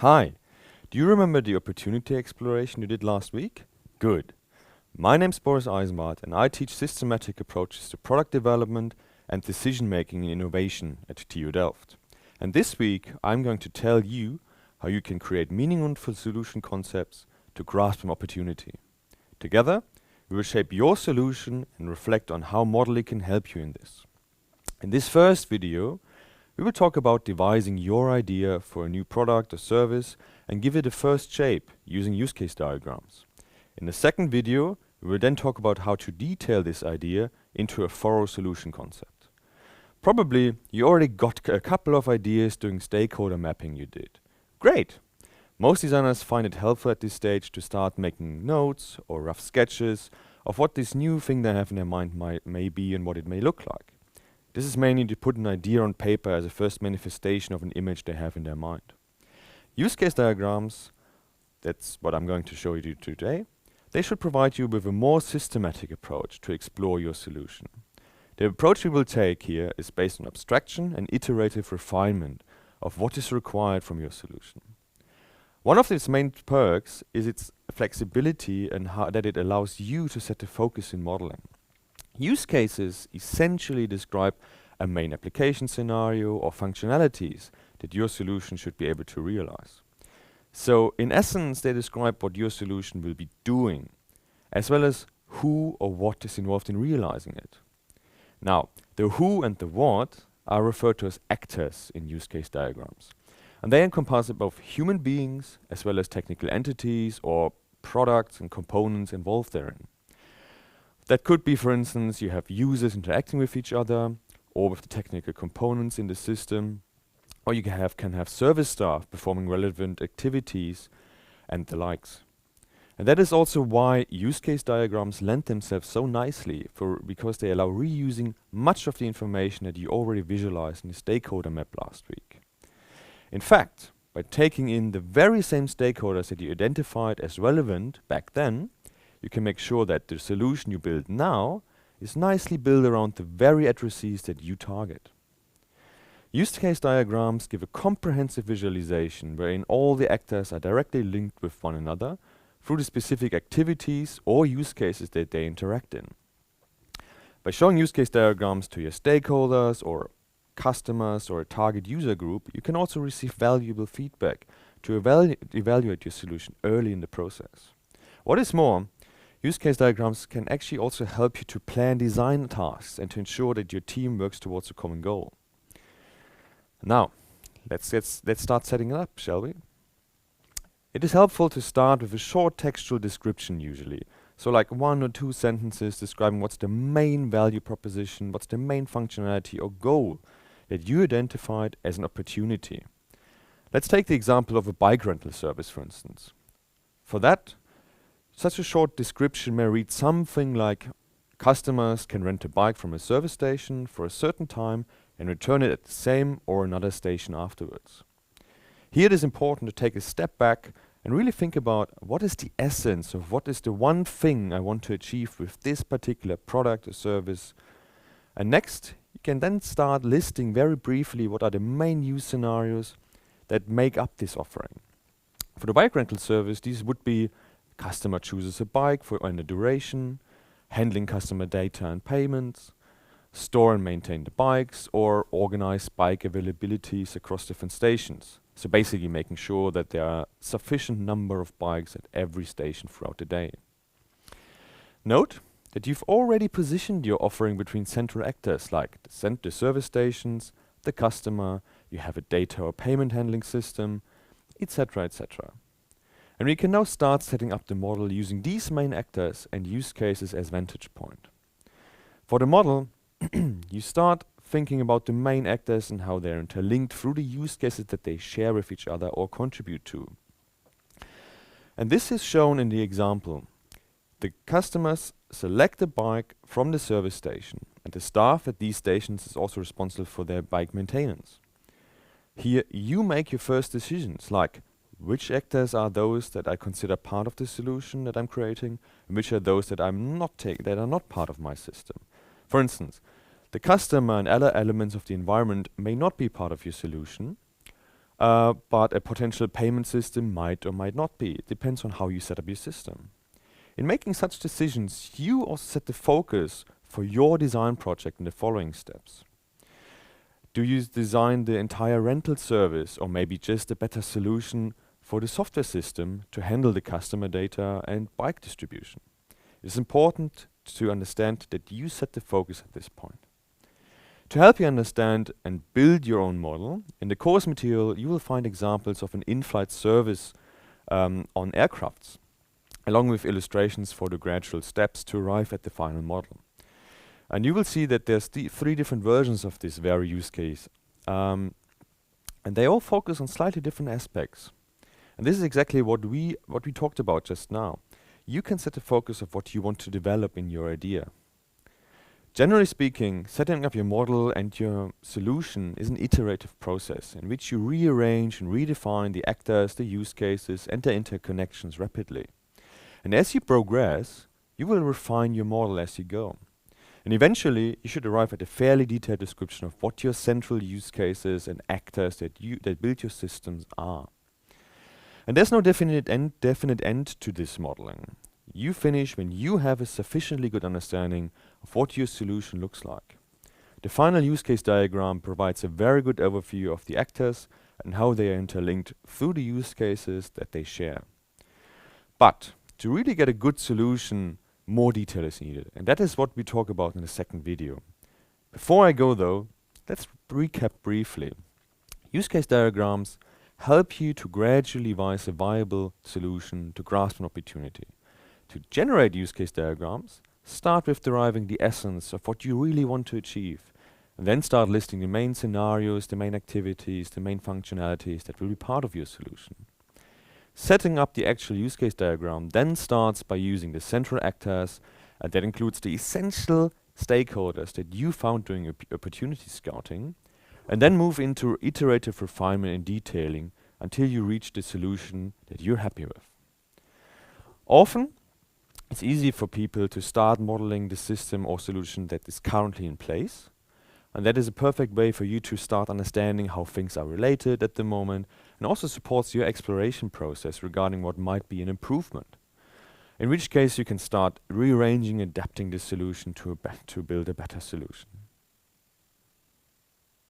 Hi, do you remember the opportunity exploration you did last week? Good. My name's Boris Eisenbart and I teach systematic approaches to product development and decision making in innovation at TU Delft. And this week I'm going to tell you how you can create meaningful solution concepts to grasp an opportunity. Together, we will shape your solution and reflect on how Modely can help you in this. In this first video, we will talk about devising your idea for a new product or service and give it a first shape using use case diagrams. In the second video, we will then talk about how to detail this idea into a thorough solution concept. Probably you already got a couple of ideas during stakeholder mapping you did. Great! Most designers find it helpful at this stage to start making notes or rough sketches of what this new thing they have in their mind may be and what it may look like. This is mainly to put an idea on paper as a first manifestation of an image they have in their mind. Use case diagrams, that's what I'm going to show you today, they should provide you with a more systematic approach to explore your solution. The approach we will take here is based on abstraction and iterative refinement of what is required from your solution. One of its main perks is its flexibility and that it allows you to set the focus in modeling. Use cases essentially describe a main application scenario or functionalities that your solution should be able to realize. So in essence, they describe what your solution will be doing, as well as who or what is involved in realizing it. Now, the who and the what are referred to as actors in use case diagrams. And they encompass both human beings as well as technical entities or products and components involved therein. That could be, for instance, you have users interacting with each other or with the technical components in the system, or you can have service staff performing relevant activities and the likes. And that is also why use case diagrams lend themselves so nicely because they allow reusing much of the information that you already visualized in the stakeholder map last week. In fact, by taking in the very same stakeholders that you identified as relevant back then, you can make sure that the solution you build now is nicely built around the very addressees that you target. Use case diagrams give a comprehensive visualization wherein all the actors are directly linked with one another through the specific activities or use cases that they interact in. By showing use case diagrams to your stakeholders or customers or a target user group, you can also receive valuable feedback to evaluate your solution early in the process. What is more, use case diagrams can actually also help you to plan design tasks and to ensure that your team works towards a common goal. Now, let's start setting it up, shall we? It is helpful to start with a short textual description usually. So like 1 or 2 sentences describing what's the main value proposition, what's the main functionality or goal that you identified as an opportunity. Let's take the example of a bike rental service, for instance. For that, such a short description may read something like, customers can rent a bike from a service station for a certain time and return it at the same or another station afterwards. Here it is important to take a step back and really think about what is the essence of what is the one thing I want to achieve with this particular product or service. And next, you can then start listing very briefly what are the main use scenarios that make up this offering. For the bike rental service, these would be customer chooses a bike for a duration, handling customer data and payments, store and maintain the bikes, or organize bike availabilities across different stations. So basically making sure that there are sufficient number of bikes at every station throughout the day. Note that you've already positioned your offering between central actors like the service stations, the customer, you have a data or payment handling system, etc., etc. And we can now start setting up the model using these main actors and use cases as vantage point. For the model, you start thinking about the main actors and how they're interlinked through the use cases that they share with each other or contribute to. And this is shown in the example. The customers select a bike from the service station, and the staff at these stations is also responsible for their bike maintenance. Here you make your first decisions, like which actors are those that I consider part of the solution that I'm creating, and which are those that are not part of my system. For instance, the customer and other elements of the environment may not be part of your solution, but a potential payment system might or might not be. It depends on how you set up your system. In making such decisions, you also set the focus for your design project in the following steps. Do you design the entire rental service, or maybe just a better solution for the software system to handle the customer data and bike distribution? It's important to understand that you set the focus at this point. To help you understand and build your own model, in the course material you will find examples of an in-flight service on aircrafts, along with illustrations for the gradual steps to arrive at the final model. And you will see that there's three different versions of this very use case, and they all focus on slightly different aspects. And this is exactly what we talked about just now. You can set the focus of what you want to develop in your idea. Generally speaking, setting up your model and your solution is an iterative process in which you rearrange and redefine the actors, the use cases, and their interconnections rapidly. And as you progress, you will refine your model as you go. And eventually, you should arrive at a fairly detailed description of what your central use cases and actors that build your systems are. And there's no definite end to this modeling. You finish when you have a sufficiently good understanding of what your solution looks like. The final use case diagram provides a very good overview of the actors and how they are interlinked through the use cases that they share. But to really get a good solution, more detail is needed, and that is what we talk about in the second video. Before I go though, let's recap briefly. Use case diagrams help you to gradually devise a viable solution to grasp an opportunity. To generate use case diagrams, start with deriving the essence of what you really want to achieve, and then start listing the main scenarios, the main activities, the main functionalities that will be part of your solution. Setting up the actual use case diagram then starts by using the central actors, and that includes the essential stakeholders that you found during opportunity scouting, and then move into iterative refinement and detailing until you reach the solution that you're happy with. Often, it's easy for people to start modeling the system or solution that is currently in place, and that is a perfect way for you to start understanding how things are related at the moment, and also supports your exploration process regarding what might be an improvement. In which case you can start rearranging, adapting the solution to build a better solution.